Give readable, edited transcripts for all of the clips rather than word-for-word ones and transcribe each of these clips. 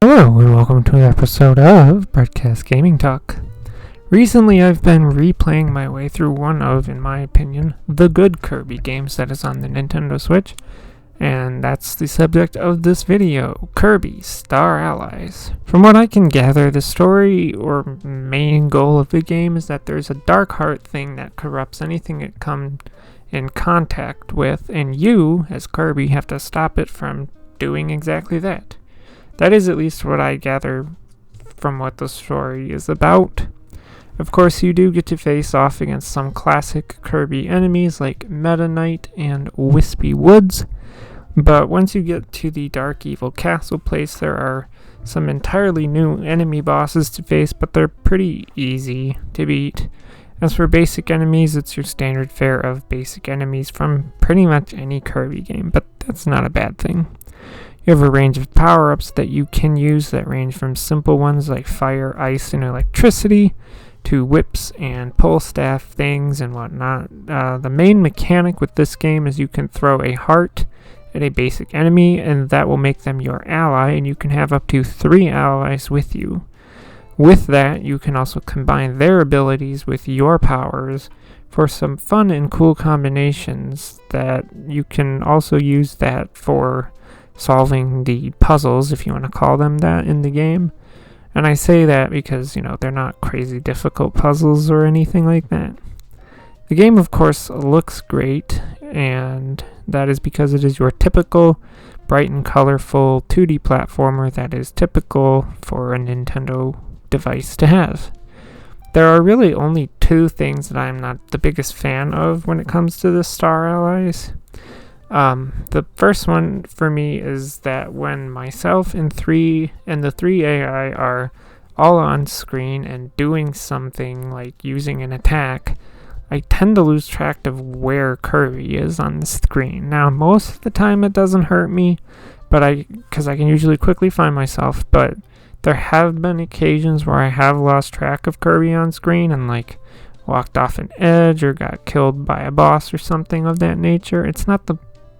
Hello and welcome to an episode of Broadcast Gaming Talk. Recently I've been replaying my way through one of, in my opinion, the good Kirby games that is on the Nintendo Switch, and that's the subject of this video, Kirby Star Allies. From what I can gather, the story or main goal of the game is that there's a dark heart thing that corrupts anything it comes in contact with, and you, as Kirby, have to stop it from doing exactly that. That is at least what I gather from what the story is about. Of course, you do get to face off against some classic Kirby enemies like Meta Knight and Wispy Woods, but once you get to the Dark Evil Castle place, there are some entirely new enemy bosses to face, but they're pretty easy to beat. As for basic enemies, it's your standard fare of basic enemies from pretty much any Kirby game, but that's not a bad thing. You have a range of power-ups that you can use that range from simple ones like fire, ice, and electricity to whips and pull staff things and whatnot. The main mechanic with this game is you can throw a heart at a basic enemy and that will make them your ally, and you can have up to 3 allies with you. With that, you can also combine their abilities with your powers for some fun and cool combinations that you can also use that for solving the puzzles, if you want to call them that, in the game. And I say that because, they're not crazy difficult puzzles or anything like that. The game, of course, looks great, and that is because it is your typical bright and colorful 2D platformer that is typical for a Nintendo device to have. There are really only 2 things that I'm not the biggest fan of when it comes to the Star Allies. The first one for me is that when myself and the 3 AI are all on screen and doing something like using an attack, I tend to lose track of where Kirby is on the screen. Now, most of the time it doesn't hurt me, because I can usually quickly find myself, but there have been occasions where I have lost track of Kirby on screen and walked off an edge or got killed by a boss or something of that nature. It's not the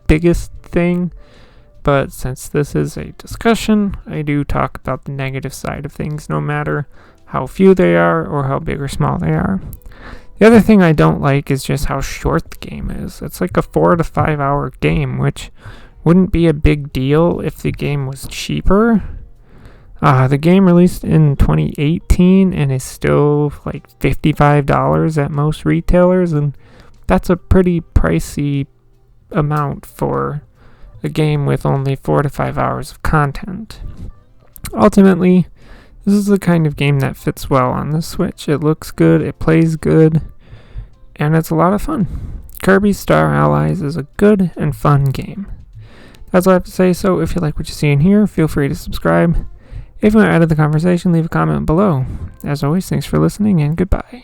biggest thing, but since this is a discussion, I do talk about the negative side of things, no matter how few they are or how big or small they are. The other thing I don't like is just how short the game is. It's like a 4 to 5 hour game, which wouldn't be a big deal if the game was cheaper. The game released in 2018 and is still like $55 at most retailers, and that's a pretty pricey amount for a game with only 4 to 5 hours of content. Ultimately, this is the kind of game that fits well on the Switch. It looks good, it plays good, and it's a lot of fun. Kirby Star Allies is a good and fun game. That's all I have to say, so if you like what you see in here, feel free to subscribe. If you want to add to the conversation, leave a comment below. As always, thanks for listening and goodbye.